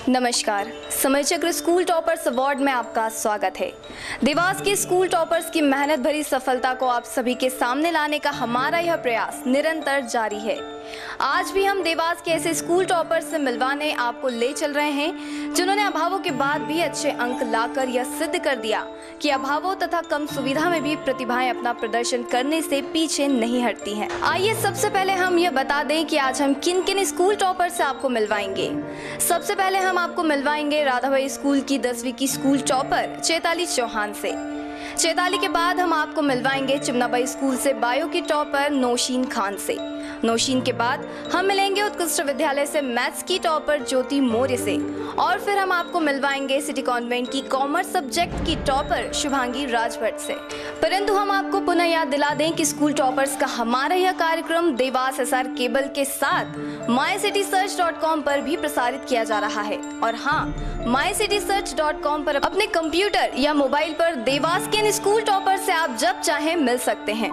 नमस्कार, समय चक्र स्कूल टॉपर्स अवार्ड में आपका स्वागत है। देवास के स्कूल टॉपर्स की मेहनत भरी सफलता को आप सभी के सामने लाने का हमारा यह प्रयास निरंतर जारी है। आज भी हम देवास के ऐसे स्कूल टॉपर्स से मिलवाने आपको ले चल रहे हैं जिन्होंने अभावों के बाद भी अच्छे अंक लाकर यह सिद्ध कर दिया कि अभावों तथा कम सुविधा में भी प्रतिभाएं अपना प्रदर्शन करने से पीछे नहीं हटती हैं। आइए सबसे पहले हम ये बता दें कि आज हम किन किन स्कूल टॉपर से आपको मिलवाएंगे। सबसे पहले हम आपको मिलवाएंगे राधाबाई स्कूल की 10वीं की स्कूल टॉपर चैताली चौहान से। चैताली के बाद हम आपको मिलवाएंगे चिमनाबाई स्कूल से बायो की टॉपर नौशीन खान से। नौशीन के बाद हम मिलेंगे उत्कृष्ट विद्यालय से मैथ्स की टॉपर ज्योति मौर्य से, और फिर हम आपको मिलवाएंगे सिटी कॉन्वेंट की कॉमर्स सब्जेक्ट की टॉपर शुभांगी राजभट्ट से। परंतु हम आपको पुनः याद दिला दें कि स्कूल टॉपर्स का हमारा यह कार्यक्रम देवास एसआर केबल के साथ mycitysearch.com पर भी प्रसारित किया जा रहा है। और हाँ, mycitysearch.com पर अपने कंप्यूटर या मोबाइल पर देवास के इन स्कूल टॉपर से आप जब चाहें मिल सकते हैं।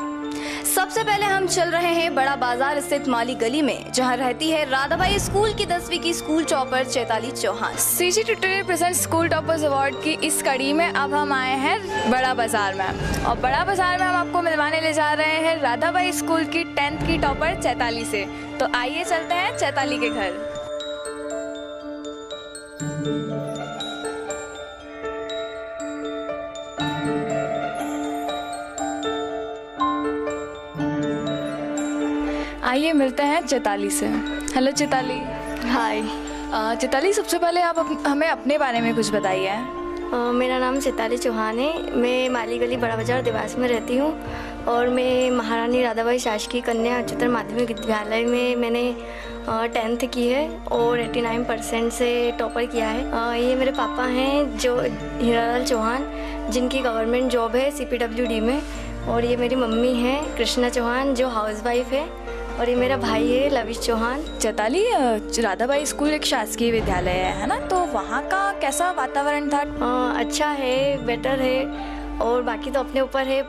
सबसे पहले हम चल रहे हैं बड़ा बाजार स्थित माली गली में, जहां रहती है राधाबाई स्कूल की 10वीं की school topper Chaitali Chauhan. CG tutorial present school toppers award की इस कड़ी में अब हम आए हैं बड़ा बाजार में, और बड़ा बाजार में हम आपको मिलवाने ले जा रहे हैं राधाबाई स्कूल की 10th की टॉपर चैताली से। तो आइए चलते हैं चैताली के घर। आइए मिलते हैं चैताली से। हेलो चैताली। हाय। चैताली, सबसे पहले आप हमें अपने बारे में कुछ बताइए। मेरा नाम चैताली चौहान है। मैं माली गली बड़ा बाजार देवास में रहती हूँ, और मैं महारानी राधाबाई शासकीय कन्या उच्चतर माध्यमिक विद्यालय में मैंने 10th की है और 89% से टॉपर किया है। ये मेरे पापा हैं जो हीरालाल चौहान, जिनकी गवर्नमेंट जॉब है CPWD में, और ये मेरी मम्मी है कृष्णा चौहान जो हाउसवाइफ है, और ये मेरा भाई है लविश चौहान। चैताली, राधाबाई स्कूल एक शासकीय विद्यालय है ना, तो वहाँ का कैसा वातावरण था? अच्छा है, बेटर है, और बाकी तो अपने ऊपर है।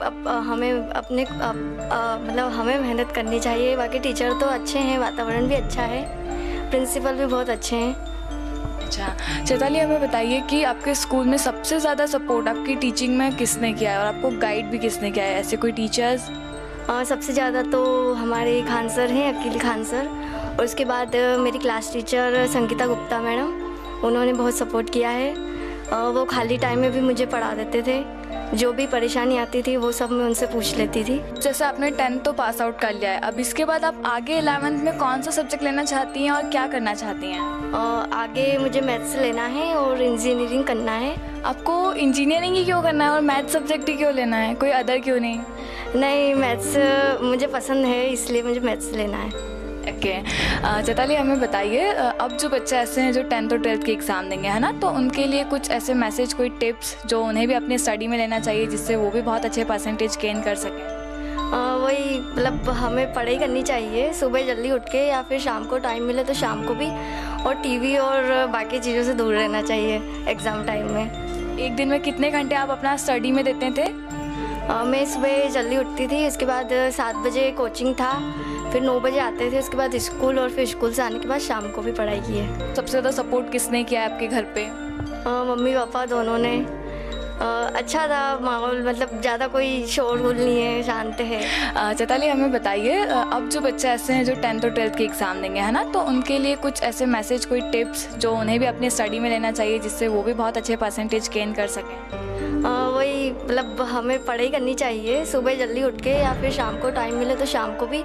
हमें अपने मतलब हमें मेहनत करनी चाहिए। बाकी टीचर तो अच्छे हैं, वातावरण भी अच्छा है, प्रिंसिपल भी बहुत अच्छे हैं। अच्छा चैताली, हमें बताइए कि आपके स्कूल में सबसे ज़्यादा सपोर्ट आपकी टीचिंग में किसने किया है, और आपको गाइड भी किसने किया है? ऐसे कोई टीचर्स? सबसे ज़्यादा तो हमारे खान सर हैं, अकील खान सर, और उसके बाद मेरी class teacher Sangeeta Gupta madam, उन्होंने बहुत सपोर्ट किया है। वो खाली टाइम में भी मुझे पढ़ा देते थे, जो भी परेशानी आती थी वो सब मैं उनसे पूछ लेती थी। जैसे आपने 10th तो पास आउट कर लिया है, अब इसके बाद आप आगे 11th में कौन सा सब्जेक्ट लेना चाहती हैं और क्या करना चाहती हैं? आगे मुझे मैथ्स लेना है और इंजीनियरिंग करना है। आपको इंजीनियरिंग ही क्यों करना है और मैथ सब्जेक्ट ही क्यों लेना है, कोई अदर क्यों नहीं? नहीं, मैथ्स मुझे पसंद है, इसलिए मुझे मैथ्स लेना है। ओके चैताली, हमें बताइए, अब जो बच्चे ऐसे हैं जो 10th और 12th के एग्ज़ाम देंगे है ना, तो उनके लिए कुछ ऐसे मैसेज, कोई टिप्स जो उन्हें भी अपनी स्टडी में लेना चाहिए जिससे वो भी बहुत अच्छे परसेंटेज गेन कर सकें? वही मतलब हमें पढ़ाई करनी चाहिए, सुबह जल्दी उठ के, या फिर शाम को टाइम मिले तो शाम को भी, और टीवी और बाकी चीज़ों से दूर रहना चाहिए एग्ज़ाम टाइम में। एक दिन में कितने घंटे आप अपना स्टडी में देते थे? मैं सुबह जल्दी उठती थी, उसके बाद 7 बजे कोचिंग था, फिर 9 बजे आते थे, उसके बाद स्कूल, और फिर स्कूल से आने के बाद शाम को भी पढ़ाई की है। सबसे ज़्यादा सपोर्ट किसने किया है आपके घर पे? मम्मी पापा दोनों ने। अच्छा था माहौल, मतलब ज़्यादा कोई शोरगुल नहीं है, शांत है। चैताली, हमें बताइए, अब जो बच्चे ऐसे हैं जो 10th और 12th के एग्ज़ाम देंगे है ना, तो उनके लिए कुछ ऐसे मैसेज, कोई टिप्स जो उन्हें भी अपनी स्टडी में लेना चाहिए जिससे वो भी बहुत अच्छे परसेंटेज गेन कर सकें? वही मतलब हमें पढ़ाई करनी चाहिए, सुबह जल्दी उठ के, या फिर शाम को टाइम मिले तो शाम को भी,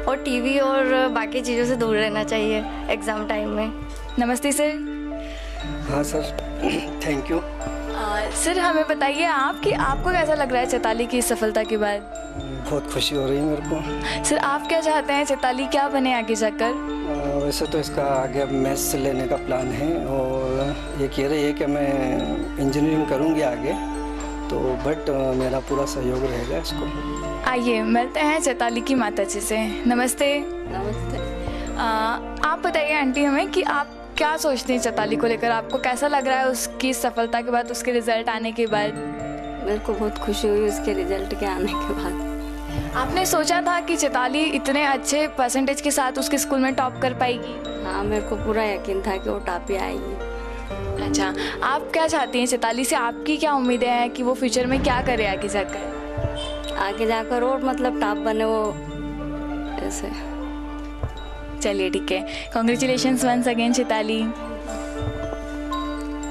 और टीवी और बाकी चीज़ों से दूर रहना चाहिए एग्ज़ाम टाइम में। नमस्ते सर। हाँ सर, थैंक यू। सर, हमें बताइए आपको कैसा लग रहा है चैताली की सफलता के बाद? बहुत खुशी हो रही है मेरे को। सर, आप क्या चाहते हैं चैताली क्या बने आगे जाकर? वैसे तो इसका आगे अब मैथ्स लेने का प्लान है, और ये कह रही है कि मैं इंजीनियरिंग करूँगी आगे, तो बट मेरा पूरा सहयोग रहेगा इसको। आइए मिलते हैं चैताली की माता जी से। नमस्ते। नमस्ते। आप बताइए आंटी हमें कि आप क्या सोचते हैं चैताली को लेकर, आपको कैसा लग रहा है उसकी सफलता के बाद, उसके रिजल्ट आने के बाद? मेरे को बहुत खुशी हुई उसके रिजल्ट के आने के बाद। आपने सोचा था कि चैताली इतने अच्छे परसेंटेज के साथ उसके स्कूल में टॉप कर पाएगी? हाँ, मेरे को पूरा यकीन था कि वो टॉप ही आएगी। अच्छा, आप क्या चाहती हैं चैताली से? आपकी क्या उम्मीदें हैं कि वो फ्यूचर में क्या करे आगे जाकर? आगे जाकर और मतलब टॉप बने वो, ऐसे। चलिए ठीक है, congratulations once again Chaitali.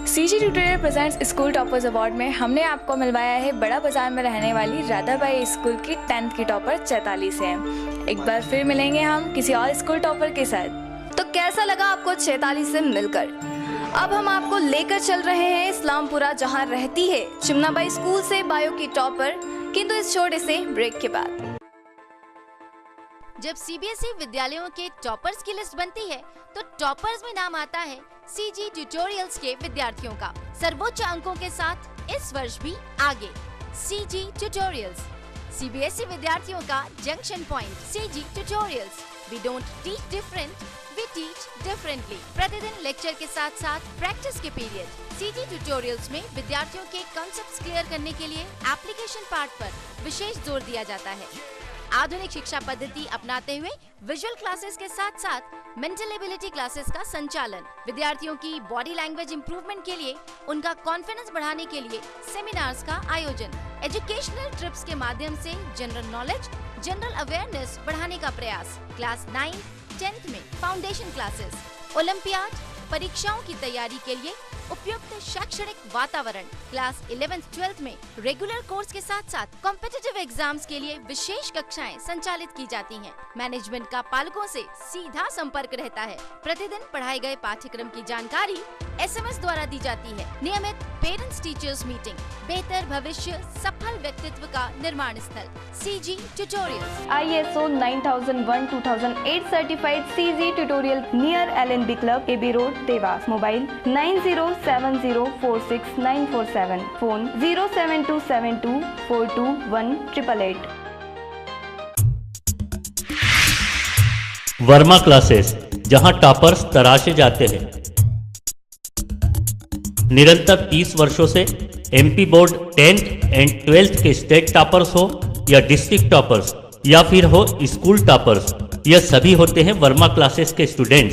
CG tutorial presents school toppers award में हमने आपको मिलवाया है बड़ा बाजार में रहने वाली राधाबाई स्कूल की 10th की टॉपर चैताली से। एक बार फिर मिलेंगे हम किसी और स्कूल टॉपर के साथ। तो कैसा लगा आपको चैताली से मिलकर? अब हम आपको लेकर चल रहे हैं इस्लामपुरा, जहां रहती है चिमनाबाई स्कूल से बायो की टॉपर, किंतु इस छोटे से ब्रेक के बाद। जब सीबीएसई विद्यालयों के टॉपर्स की लिस्ट बनती है तो टॉपर्स में नाम आता है सीजी ट्यूटोरियल्स के विद्यार्थियों का। सर्वोच्च अंकों के साथ इस वर्ष भी आगे सीजी ट्यूटोरियल्स, सीबीएसई विद्यार्थियों का junction point. CG tutorials, we don't teach different, we teach differently. प्रतिदिन लेक्चर के साथ साथ प्रैक्टिस के पीरियड। सीजी ट्यूटोरियल्स में विद्यार्थियों के कॉन्सेप्ट्स क्लियर करने के लिए एप्लीकेशन पार्ट पर विशेष जोर दिया जाता है। आधुनिक शिक्षा पद्धति अपनाते हुए विजुअल क्लासेस के साथ साथ मेंटल एबिलिटी क्लासेस का संचालन। विद्यार्थियों की बॉडी लैंग्वेज इंप्रूवमेंट के लिए, उनका कॉन्फिडेंस बढ़ाने के लिए सेमिनार्स का आयोजन। एजुकेशनल ट्रिप्स के माध्यम से जनरल नॉलेज, जनरल अवेयरनेस बढ़ाने का प्रयास। क्लास 9, 10th में फाउंडेशन क्लासेस। ओलंपियाड परीक्षाओं की तैयारी के लिए उपयुक्त शैक्षणिक वातावरण। क्लास 11th 12th में रेगुलर कोर्स के साथ साथ कॉम्पिटिटिव एग्जाम्स के लिए विशेष कक्षाएं संचालित की जाती हैं। मैनेजमेंट का पालकों से सीधा संपर्क रहता है। प्रतिदिन पढ़ाए गए पाठ्यक्रम की जानकारी SMS द्वारा दी जाती है। नियमित पेरेंट्स टीचर्स मीटिंग, बेहतर भविष्य, सफल व्यक्तित्व का निर्माण स्थल। CG tutorials, ISO 9001:2008 certified CG tutorial near LNB club, AB road, Dewas. Mobile 9070469947, phone 07272421888। Verma classes, जहां टॉपर्स तराशे जाते हैं। निरंतर 30 वर्षों से MP board 10th and 12th के स्टेट टॉपर्स हो या डिस्ट्रिक्ट टॉपर्स या फिर हो स्कूल टॉपर्स, यह सभी होते हैं वर्मा क्लासेस के स्टूडेंट।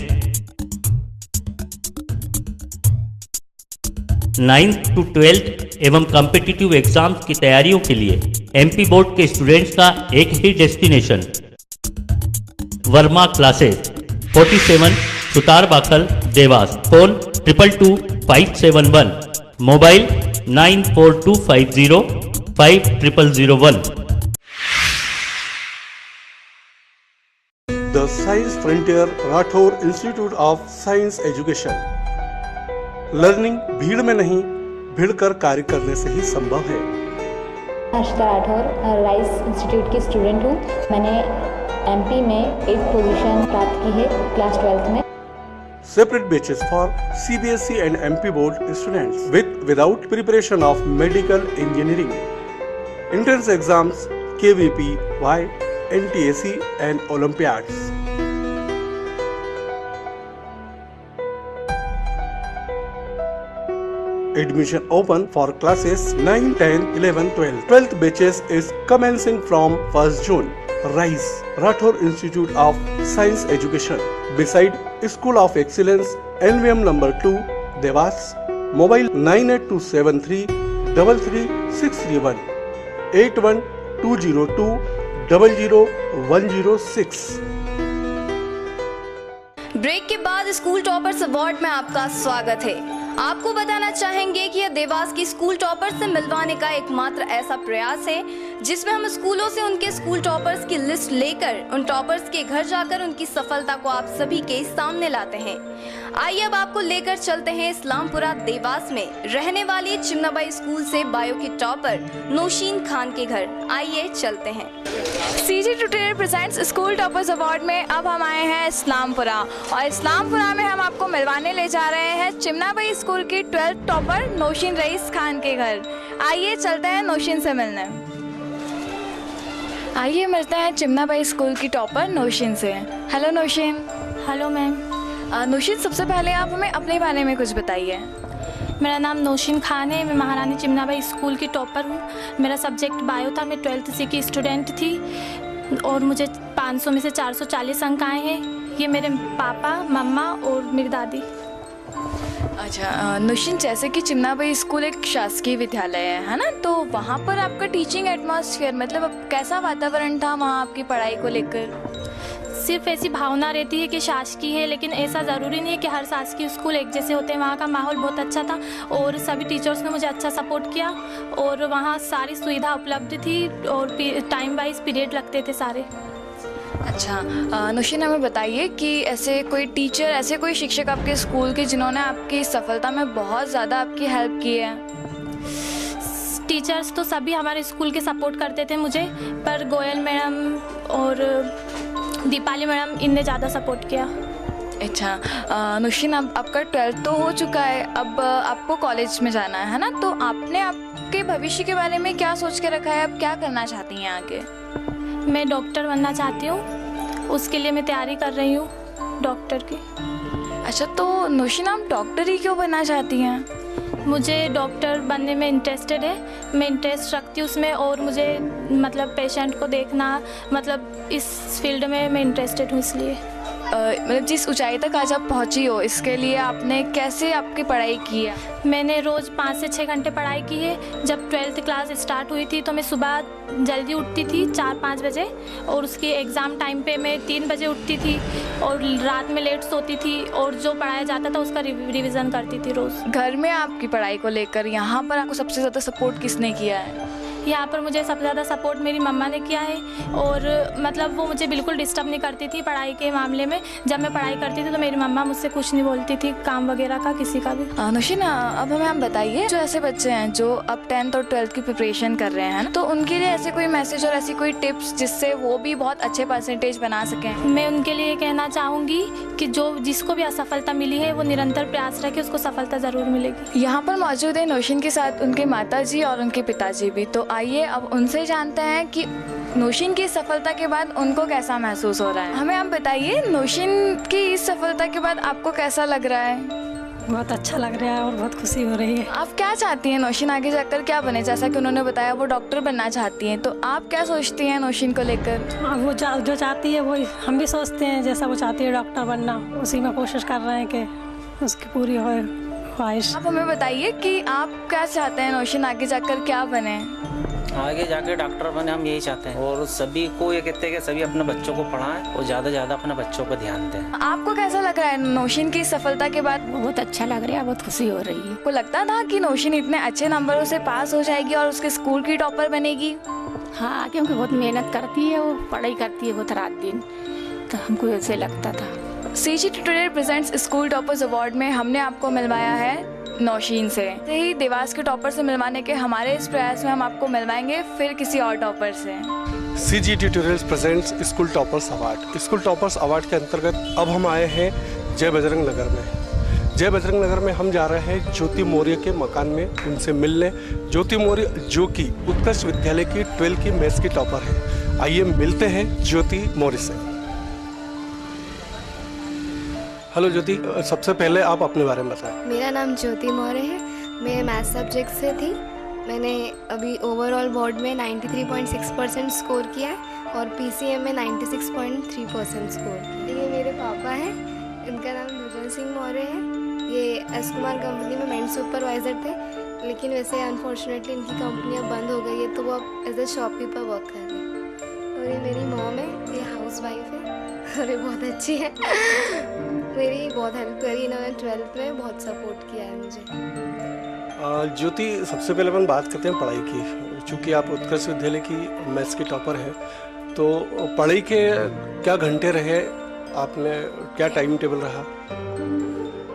9th to 12th एवं कॉम्पिटिटिव एग्जाम्स की तैयारियों के लिए MP बोर्ड के स्टूडेंट्स का एक ही destination, Verma classes, 47 Sutar Bakhal, Dewas. Phone 222571, mobile 9425050001। The Science Frontier Rathore Institute of Science Education। Learning भीड़ में नहीं, भीड़ कर कार्य करने से ही संभव है। हर्षिता राठौर, राइस इंस्टीट्यूट की स्टूडेंट हूँ। मैंने MP में 8th पोजीशन प्राप्त की है क्लास 12th में। Separate batches for CBSE and MP board students with without preparation of medical engineering. Entrance exams, KVP, Y, NTAC and Olympiads. Admission open for classes 9, 10, 11, 12. 12th batches is commencing from 1st June. RISE, Rathore Institute of Science Education, beside School of Excellence, NVM number 2, Devas. Mobile 9827333631, 8120200106। Break के बाद school toppers award में आपका स्वागत है। आपको बताना चाहेंगे कि यह देवास की स्कूल टॉपर से मिलवाने का एकमात्र ऐसा प्रयास है जिसमें हम स्कूलों से उनके स्कूल टॉपर्स की लिस्ट लेकर उन टॉपर्स के घर जाकर उनकी सफलता को आप सभी के सामने लाते हैं। आइए अब आपको लेकर चलते हैं इस्लामपुरा देवास में रहने वाली चिमनाबाई स्कूल से बायो की टॉपर नौशीन खान के घर। आइए चलते हैं। CG tutorial presents school toppers award में अब हम आए हैं इस्लामपुरा, और इस्लामपुरा में हम आपको मिलवाने ले जा रहे हैं चिमनाबाई स्कूल की 12th topper Nausheen rice Khan के घर। आइए चलते हैं नौशीन से मिलने। आइए मिलते हैं चिमनाबाई स्कूल की टॉपर नौशीन से। Hello Naushin. Hello ma'am. Naushin, सबसे पहले आप हमें अपने बारे में कुछ बताइए। मेरा नाम नौशीन खान है। मैं महारानी चिमनाबाई स्कूल की टॉपर हूँ। मेरा सब्जेक्ट बायो था। मैं 12th C की स्टूडेंट थी और मुझे 500 में से 440 अंक आए हैं। ये मेरे पापा, मम्मा और मेरी दादी। अच्छा नौशीन, जैसे कि चिमनाबाई स्कूल एक शासकीय विद्यालय है ना, तो वहाँ पर आपका टीचिंग एटमॉस्फेयर मतलब अब कैसा वातावरण था वहाँ आपकी पढ़ाई को लेकर? सिर्फ ऐसी भावना रहती है कि शासकीय है, लेकिन ऐसा ज़रूरी नहीं है कि हर शासकीय स्कूल एक जैसे होते हैं। वहाँ का माहौल बहुत अच्छा था और सभी टीचर्स ने मुझे अच्छा सपोर्ट किया और वहाँ सारी सुविधा उपलब्ध थी और टाइम वाइज पीरियड लगते थे सारे। अच्छा नौशीन, हमें बताइए कि ऐसे कोई टीचर, ऐसे कोई शिक्षक आपके स्कूल के जिन्होंने आपकी सफलता में बहुत ज़्यादा आपकी हेल्प की है? टीचर्स तो सभी हमारे स्कूल के सपोर्ट करते थे मुझे, पर गोयल मैडम और दीपाली मैडम इनने ज़्यादा सपोर्ट किया। अच्छा नौशीन, अब आपका 12th तो हो चुका है, अब आपको कॉलेज में जाना है ना, तो आपने आपके भविष्य के बारे में क्या सोच के रखा है? आप क्या करना चाहती हैं आगे? मैं डॉक्टर बनना चाहती हूँ, उसके लिए मैं तैयारी कर रही हूँ डॉक्टर की। अच्छा, तो नौशीन आप डॉक्टर ही क्यों बनना चाहती हैं? मुझे डॉक्टर बनने में इंटरेस्टेड है, मैं इंटरेस्ट रखती हूँ उसमें और मुझे मतलब पेशेंट को देखना, मतलब इस फील्ड में मैं इंटरेस्टेड हूँ इसलिए। मतलब जिस ऊंचाई तक आज आप पहुँची हो, इसके लिए आपने कैसे आपकी पढ़ाई की है? मैंने रोज़ 5 से 6 घंटे पढ़ाई की है। जब 12th क्लास स्टार्ट हुई थी तो मैं सुबह जल्दी उठती थी 4-5 बजे और उसके एग्ज़ाम टाइम पे मैं 3 बजे उठती थी और रात में लेट सोती थी और जो पढ़ाया जाता था उसका रिवीजन करती थी रोज़। घर में आपकी पढ़ाई को लेकर यहाँ पर आपको सबसे ज़्यादा सपोर्ट किसने किया है? यहाँ पर मुझे सबसे ज़्यादा सपोर्ट मेरी मम्मा ने किया है और मतलब वो मुझे बिल्कुल डिस्टर्ब नहीं करती थी पढ़ाई के मामले में। जब मैं पढ़ाई करती थी तो मेरी मम्मा मुझसे कुछ नहीं बोलती थी, काम वगैरह का किसी का भी। नौशीन, अब हमें आप बताइए, जो ऐसे बच्चे हैं जो अब 10th और 12th की प्रिपरेशन कर रहे हैं, तो उनके लिए ऐसे कोई मैसेज और ऐसी कोई टिप्स जिससे वो भी बहुत अच्छे परसेंटेज बना सकें? मैं उनके लिए कहना चाहूँगी कि जो जिसको भी असफलता मिली है वो निरंतर प्रयास रखे, उसको सफलता ज़रूर मिलेगी। यहाँ पर मौजूद है नौशीन के साथ उनके माताजी और उनके पिताजी भी, तो आइए अब उनसे जानते हैं कि नौशीन की सफलता के बाद उनको कैसा महसूस हो रहा है। हमें आप बताइए, नौशीन की इस सफलता के बाद आपको कैसा लग रहा है? बहुत अच्छा लग रहा है और बहुत खुशी हो रही है। आप क्या चाहती हैं नौशीन आगे जाकर क्या बने? जैसा कि उन्होंने बताया वो डॉक्टर बनना चाहती हैं, तो आप क्या सोचती हैं नौशीन को लेकर? वो जो चाहती है वो हम भी सोचते हैं, जैसा वो चाहती है डॉक्टर बनना, उसी में कोशिश कर रहे हैं कि उसकी पूरी हो ख्वाहिश। आप हमें बताइए कि आप क्या चाहते हैं नौशीन आगे जाकर क्या बने? आगे जाके डॉक्टर बने, हम यही चाहते हैं और सभी को ये कहते हैं कि सभी अपने बच्चों को पढ़ाएं और ज़्यादा ज़्यादा अपने बच्चों पर ध्यान दें। आपको कैसा लग रहा है नौशीन की सफलता के बाद? बहुत अच्छा लग रहा है, बहुत खुशी हो रही है। आपको लगता था कि नौशीन इतने अच्छे नंबरों से पास हो जाएगी और उसके स्कूल की टॉपर बनेगी? हाँ, क्योंकि बहुत मेहनत करती है, वो पढ़ाई करती है बहुत रात दिन, तो हमको ऐसे लगता था। CG tutorial presents school toppers award में हमने आपको मिलवाया है नौशीन से। ही देवास के टॉपर से मिलवाने के हमारे इस प्रयास में हम आपको मिलवाएंगे फिर किसी और टॉपर से। CG tutorials presents school toppers award. School toppers award के अंतर्गत अब हम आए हैं जय बजरंग नगर में। जय बजरंग नगर में हम जा रहे हैं ज्योति मौर्य के मकान में उनसे मिलने। ज्योति मौर्य जो कि उत्कृष्ट विद्यालय की 12th की मैथ्स की टॉपर है। आइए मिलते हैं ज्योति मौर्य से। हेलो ज्योति, सबसे पहले आप अपने बारे में बताएं। मेरा नाम ज्योति मौर्य है, मैं मैथ सब्जेक्ट से थी। मैंने अभी ओवरऑल बोर्ड में 93.6% स्कोर किया है और PCM में 96.3% स्कोर किया। ये मेरे पापा हैं, इनका नाम भजन सिंह मौर्य है। ये एस कुमार कंपनी में मेंट सुपरवाइज़र थे, लेकिन वैसे अनफॉर्चुनेटली इनकी कंपनी अब बंद हो गई है, तो वो अब एज ए शॉपकीपर वर्क कर रहे हैं। और ये मेरी मॉम है, ये हाउस वाइफ है और ये बहुत अच्छी है। मेरी बहुत हेल्प करी इन्होंने, 12th में बहुत सपोर्ट किया है मुझे। ज्योति, सबसे पहले अपन बात करते हैं पढ़ाई की। चूँकि आप उत्कृष्ट विद्यालय की मैथ्स की टॉपर हैं, तो पढ़ाई के क्या घंटे रहे आपने, क्या टाइम टेबल रहा?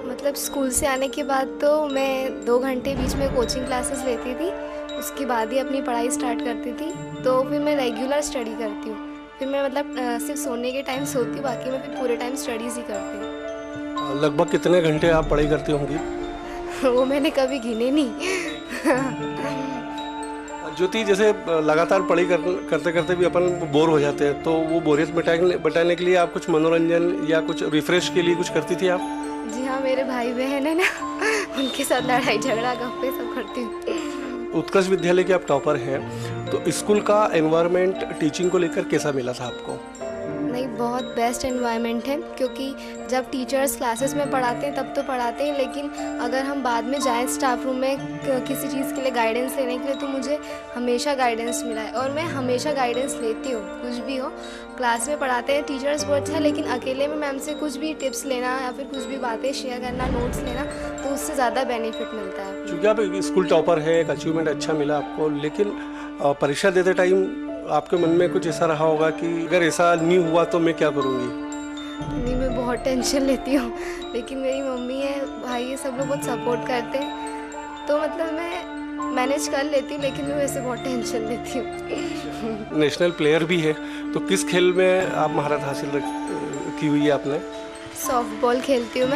मतलब स्कूल से आने के बाद तो मैं 2 घंटे बीच में कोचिंग क्लासेस लेती थी, उसके बाद ही अपनी पढ़ाई स्टार्ट करती थी। तो फिर मैं रेगुलर स्टडी करती हूँ, फिर मैं मतलब सिर्फ सोने के टाइम सोती हूँ, बाकी मैं फिर पूरे टाइम स्टडीज़ ही करती हूँ। लगभग कितने घंटे आप पढ़ाई करती होंगी? वो मैंने कभी गिने नहीं। ज्योति, जैसे लगातार पढ़ाई करते करते भी अपन बोर हो जाते हैं, तो वो बोरियत मिटाने के लिए आप कुछ मनोरंजन या कुछ रिफ्रेश के लिए कुछ करती थी आप? जी हाँ, मेरे भाई बहन है ना, उनके साथ लड़ाई झगड़ा गप्पे सब करती हूँ। उत्कृष्ट विद्यालय के आप टॉपर हैं, तो स्कूल का एनवायरनमेंट टीचिंग को लेकर कैसा मिला था आपको? नहीं, बहुत बेस्ट एनवायरनमेंट है, क्योंकि जब टीचर्स क्लासेस में पढ़ाते हैं तब तो पढ़ाते हैं, लेकिन अगर हम बाद में जाएं स्टाफ रूम में किसी चीज़ के लिए गाइडेंस लेने के लिए, तो मुझे हमेशा गाइडेंस मिला है और मैं हमेशा गाइडेंस लेती हूँ। कुछ भी हो, क्लास में पढ़ाते हैं टीचर्स बहुत अच्छा है, लेकिन अकेले में मैम से कुछ भी टिप्स लेना या फिर कुछ भी बातें शेयर करना, नोट्स लेना, तो उससे ज़्यादा बेनिफिट मिलता है। क्योंकि आप स्कूल टॉपर है, एक अचीवमेंट अच्छा मिला आपको, लेकिन परीक्षा देते टाइम आपके मन में कुछ ऐसा रहा होगा कि अगर ऐसा नहीं हुआ तो मैं क्या करूँगी? नहीं, मैं बहुत टेंशन लेती हूँ, लेकिन मेरी मम्मी है, भाई है, सब लोग बहुत सपोर्ट करते हैं, तो मतलब मैं मैनेज कर लेती हूँ, लेकिन मैं वैसे बहुत टेंशन लेती हूँ। नेशनल प्लेयर भी है, तो किस खेल में आप महारत हासिल की हुई है आपने? सॉफ्ट बॉल खेलती हूँ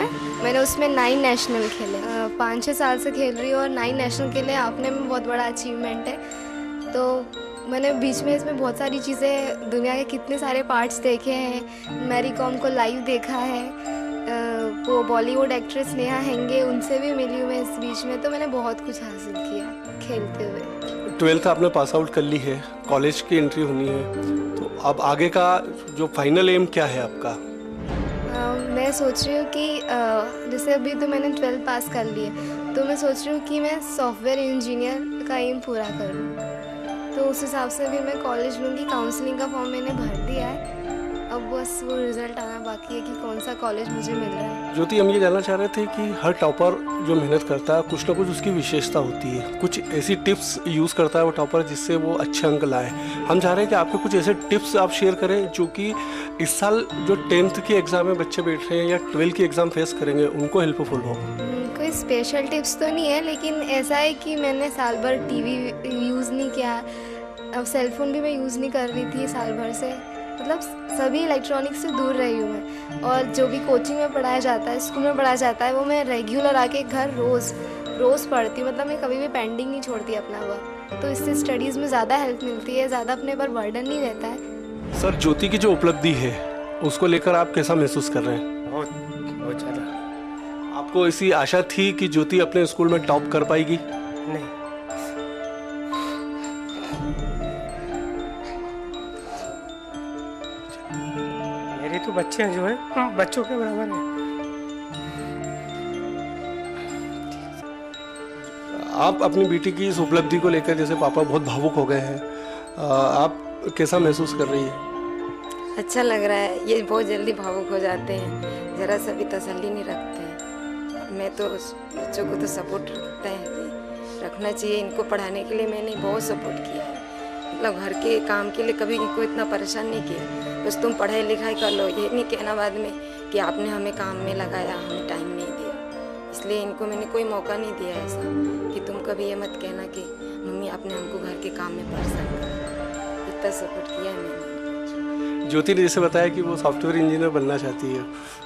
मैंने उसमें 9 नेशनल खेले, 5-6 साल से खेल रही हूँ और 9 नेशनल खेले, आपने में बहुत बड़ा अचीवमेंट है। तो मैंने बीच में इसमें बहुत सारी चीज़ें, दुनिया के कितने सारे पार्ट्स देखे हैं, मैरी कॉम को लाइव देखा है, वो बॉलीवुड एक्ट्रेस नेहा हेंगे, उनसे भी मिली हूँ मैं इस बीच में, तो मैंने बहुत कुछ हासिल किया खेलते हुए। 12th आपने पास आउट कर ली है, कॉलेज की एंट्री होनी है, तो अब आगे का जो फाइनल एम क्या है आपका? मैं सोच रही हूँ कि जैसे अभी तो मैंने 12th पास कर ली है, तो मैं सोच रही हूँ कि मैं सॉफ्टवेयर इंजीनियर का एम पूरा करूँ, तो उस हिसाब से भी मैं कॉलेज लूँगी। काउंसलिंग का फॉर्म मैंने भर दिया है, अब बस वो रिज़ल्ट आना बाकी है कि कौन सा कॉलेज मुझे मिल रहा है। ज्योति, हम ये जानना चाह रहे थे कि हर टॉपर जो मेहनत करता है, कुछ ना कुछ उसकी विशेषता होती है, कुछ ऐसी टिप्स यूज़ करता है वो टॉपर जिससे वो अच्छे अंक लाए। हम चाह रहे हैं कि आपके कुछ ऐसे टिप्स आप शेयर करें जो कि इस साल जो 10th के एग्ज़ाम में बच्चे बैठ रहे हैं या 12th के एग्ज़ाम फेस करेंगे, उनको हेल्पफुल हो। कोई स्पेशल टिप्स तो नहीं है, लेकिन ऐसा है कि मैंने साल भर टीवी यूज़ नहीं किया, अब सेलफोन भी मैं यूज़ नहीं कर रही थी साल भर से, मतलब सभी इलेक्ट्रॉनिक्स से दूर रही हूँ मैं। और जो भी कोचिंग में पढ़ाया जाता है, स्कूल में पढ़ाया जाता है, वो मैं रेगुलर आके घर रोज़ पढ़ती हूँ, मतलब मैं कभी भी पेंडिंग नहीं छोड़ती अपना वर्क, तो इससे स्टडीज़ में ज़्यादा हेल्प मिलती है, ज़्यादा अपने पर बर्डन नहीं रहता है। सर, ज्योति की जो उपलब्धि है उसको लेकर आप कैसा महसूस कर रहे हैं? बहुत ज़्यादा। आपको ऐसी आशा थी कि ज्योति अपने स्कूल में टॉप कर पाएगी? नहीं। मेरे तो बच्चे जो है बच्चों के बराबर है। आप अपनी बेटी की इस उपलब्धि को लेकर, जैसे पापा बहुत भावुक हो गए हैं, आप कैसा महसूस कर रही है? अच्छा लग रहा है, ये बहुत जल्दी भावुक हो जाते हैं, ज़रा सा भी तसल्ली नहीं रखते हैं। मैं तो बच्चों को तो सपोर्ट रखना चाहिए, इनको पढ़ाने के लिए मैंने बहुत सपोर्ट किया है, मतलब घर के काम के लिए कभी इनको इतना परेशान नहीं किया, बस तुम पढ़ाई लिखाई कर लो, ये नहीं कहना बाद में कि आपने हमें काम में लगाया, हमें टाइम नहीं दिया। इसलिए इनको मैंने कोई मौका नहीं दिया ऐसा कि तुम कभी ये मत कहना कि मम्मी आपने हमको घर के काम में परेशान किया, इतना सपोर्ट किया है मैंने। ज्योति ने जैसे बताया कि वो सॉफ्टवेयर इंजीनियर बनना चाहती है,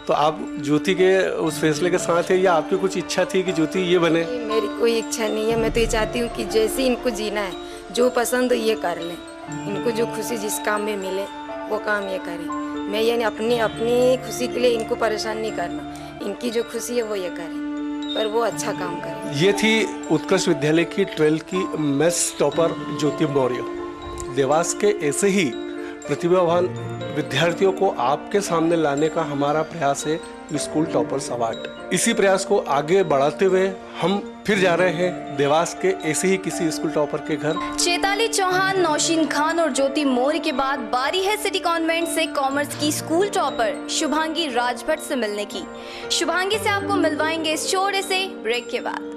तो आप ज्योति के उस फैसले के साथ है या आपकी कुछ इच्छा थी कि ज्योति ये बने? मेरी कोई इच्छा नहीं है, मैं तो ये चाहती हूँ कि जैसे इनको जीना है, जो पसंद हो ये कर लें, इनको जो खुशी जिस काम में मिले वो काम ये करें। मैं ये अपनी खुशी के लिए इनको परेशान नहीं करना, इनकी जो खुशी है वो ये करें, पर वो अच्छा काम करें। ये थी उत्कृष्ट विद्यालय की 12th की मैथ्स टॉपर ज्योति मौर्य। देवास के ऐसे ही प्रतिभावान विद्यार्थियों को आपके सामने लाने का हमारा प्रयास है स्कूल टॉपर्स अवार्ड। इसी प्रयास को आगे बढ़ाते हुए हम फिर जा रहे हैं देवास के ऐसे ही किसी स्कूल टॉपर के घर। चैताली चौहान, नौशीन खान और ज्योति मौर्य के बाद बारी है सिटी कॉन्वेंट से कॉमर्स की स्कूल टॉपर शुभांगी राजभट से मिलने की। शुभांगी से आपको मिलवाएंगे इस छोटे से ब्रेक के बाद।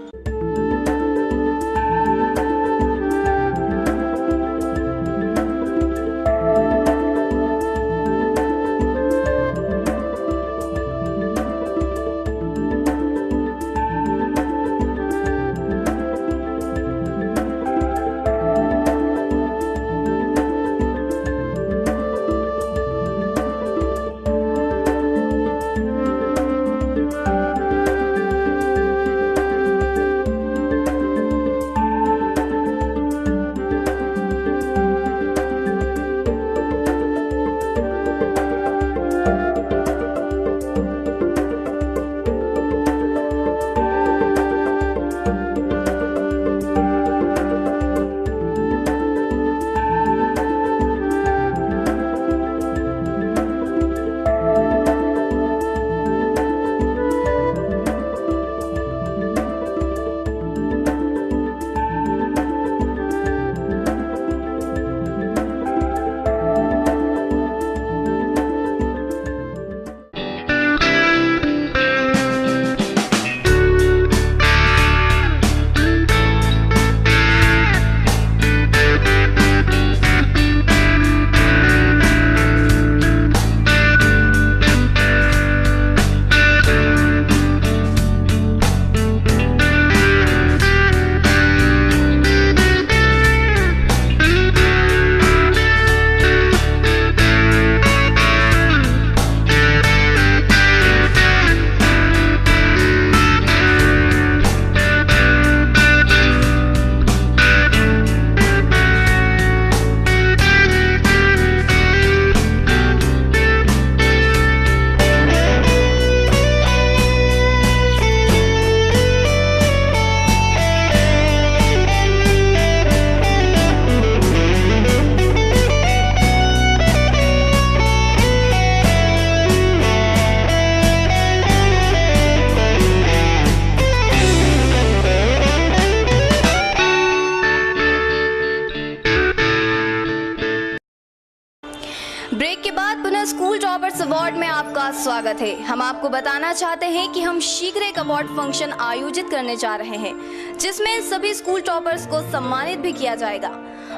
टॉपर्स अवार्ड में आपका स्वागत है। हम आपको बताना चाहते हैं कि हम शीघ्र एक अवार्ड फंक्शन आयोजित करने जा रहे हैं, जिसमें सभी स्कूल टॉपर्स को सम्मानित भी किया जाएगा।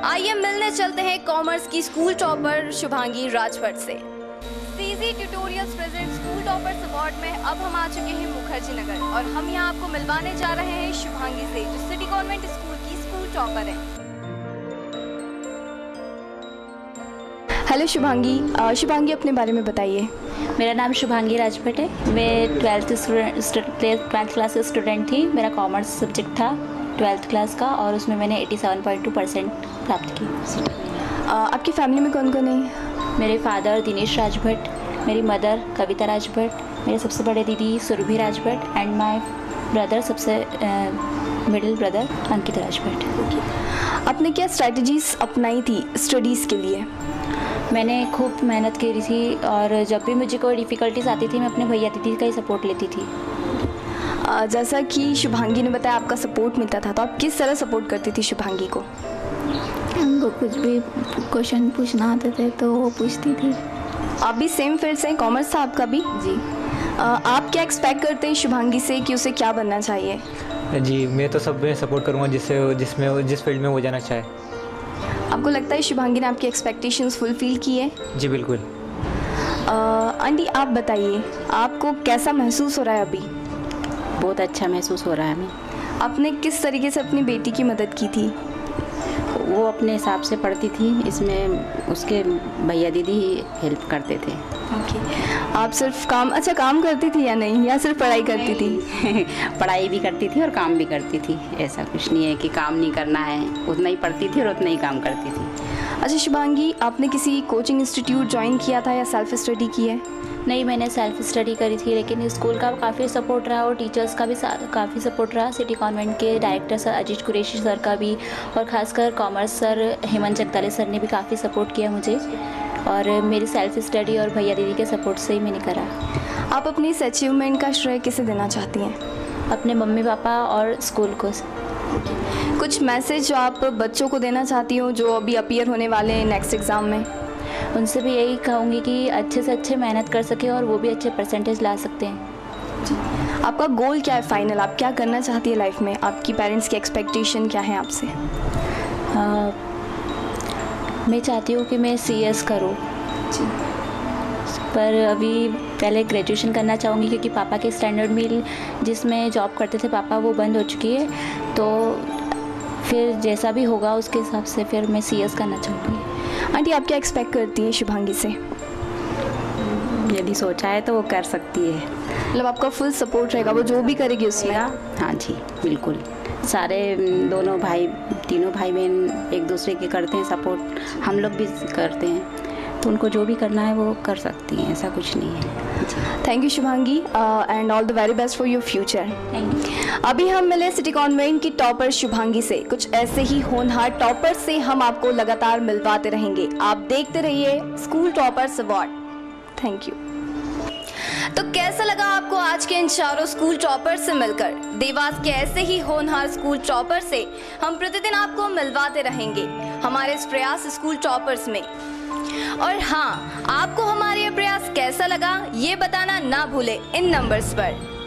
आइए मिलने चलते हैं कॉमर्स की स्कूल टॉपर शुभांगी राजभट से। CG tutorials present school toppers award में अब हम आ चुके हैं मुखर्जी नगर और हम यहाँ आपको मिलवाने जा रहे हैं शुभांगी से, जो सिटी कॉन्वेंट स्कूल की स्कूल टॉपर है। हेलो शुभांगी, शुभांगी अपने बारे में बताइए। मेरा नाम शुभांगी राजभट है। मैं 12th क्लास से स्टूडेंट थी। मेरा कॉमर्स सब्जेक्ट था 12th क्लास का और उसमें मैंने 87.2% प्राप्त की। आपकी फैमिली में कौन कौन है? मेरे फादर दिनेश राजभट, मेरी मदर कविता राजभट, मेरे सबसे बड़े दीदी सुरभि राजभट एंड माय ब्रदर, सबसे मिडिल ब्रदर अंकित राजभट। आपने क्या स्ट्रैटेजीज अपनाई थी स्टडीज़ के लिए? मैंने खूब मेहनत करी थी और जब भी मुझे कोई डिफ़िकल्टीज आती थी मैं अपने भैया दीदी का ही सपोर्ट लेती थी। जैसा कि शुभांगी ने बताया आपका सपोर्ट मिलता था, तो आप किस तरह सपोर्ट करती थी शुभांगी को? उनको कुछ भी क्वेश्चन पूछना आते थे तो वो पूछती थी। आप भी सेम फील्ड से, कॉमर्स था आपका भी? जी। आप क्या एक्सपेक्ट करते हैं शुभांगी से कि उसे क्या बनना चाहिए? जी, मैं तो सब में सपोर्ट करूँगा जिस फील्ड में वो जाना चाहे। आपको लगता है शुभांगी ने आपकी एक्सपेक्टेशंस फुलफिल की है? जी बिल्कुल। आंटी आप बताइए, आपको कैसा महसूस हो रहा है अभी? बहुत अच्छा महसूस हो रहा है हमें। आपने किस तरीके से अपनी बेटी की मदद की थी? वो अपने हिसाब से पढ़ती थी, इसमें उसके भैया दीदी ही हेल्प करते थे। आप सिर्फ काम करती थी या नहीं, या सिर्फ पढ़ाई करती थी? पढ़ाई भी करती थी और काम भी करती थी। ऐसा कुछ नहीं है कि काम नहीं करना है, उतना ही पढ़ती थी और उतना ही काम करती थी। अच्छा शुभांगी, आपने किसी कोचिंग इंस्टीट्यूट ज्वाइन किया था या सेल्फ स्टडी की है? नहीं, मैंने सेल्फ स्टडी करी थी, लेकिन स्कूल का काफ़ी सपोर्ट रहा और टीचर्स का भी काफ़ी सपोर्ट रहा। सिटी कॉन्वेंट के director sir Ajit Qureshi sir का भी, और ख़ासकर कॉमर्स सर हेमंत जगताले सर ने भी काफ़ी सपोर्ट किया मुझे, और मेरी सेल्फ स्टडी और भैया दीदी के सपोर्ट से ही मैंने करा। आप अपनी इस अचीवमेंट का श्रेय किसे देना चाहती हैं? अपने मम्मी पापा और स्कूल को। कुछ मैसेज जो आप बच्चों को देना चाहती हो जो अभी अपीयर होने वाले हैं नेक्स्ट एग्ज़ाम में? उनसे भी यही कहूँगी कि अच्छे से अच्छे मेहनत कर सके और वो भी अच्छे परसेंटेज ला सकते हैं। आपका गोल क्या है फाइनल? आप क्या करना चाहती है लाइफ में? आपकी पेरेंट्स की एक्सपेक्टेशन क्या है आपसे? मैं चाहती हूँ कि मैं CS करूँ, पर अभी पहले ग्रेजुएशन करना चाहूँगी, क्योंकि पापा के स्टैंडर्ड मिल जिसमें जॉब करते थे पापा वो बंद हो चुकी है, तो फिर जैसा भी होगा उसके हिसाब से फिर मैं CS करना चाहूँगी। आंटी आप क्या एक्सपेक्ट करती हैं शुभांगी से? यदि सोचा है तो वो कर सकती है। मतलब आपका फुल सपोर्ट रहेगा, वो जो भी करेगी उसमें? हाँ जी बिल्कुल। सारे तीनों भाई बहन एक दूसरे के करते हैं सपोर्ट, हम लोग भी करते हैं, तो उनको जो भी करना है वो कर सकती हैं, ऐसा कुछ नहीं है। Thank you Shubhangi and all the very best for your future. Thank you. अभी हम मिले सिटी कॉन्वेंट की टॉपर शुभांगी से। कुछ ऐसे ही होनहार टॉपर से हम आपको लगातार मिलवाते रहेंगे। आप देखते रहिए school toppers award. Thank you. तो कैसा लगा आपको आज के इन चारों स्कूल टॉपर से मिलकर? देवास के ऐसे ही होनहार स्कूल टॉपर से हम प्रतिदिन आपको मिलवाते रहेंगे हमारे इस प्रयास स्कूल टॉपर्स में। और हाँ, आपको हमारा ये प्रयास कैसा लगा ये बताना ना भूले इन नंबर्स पर।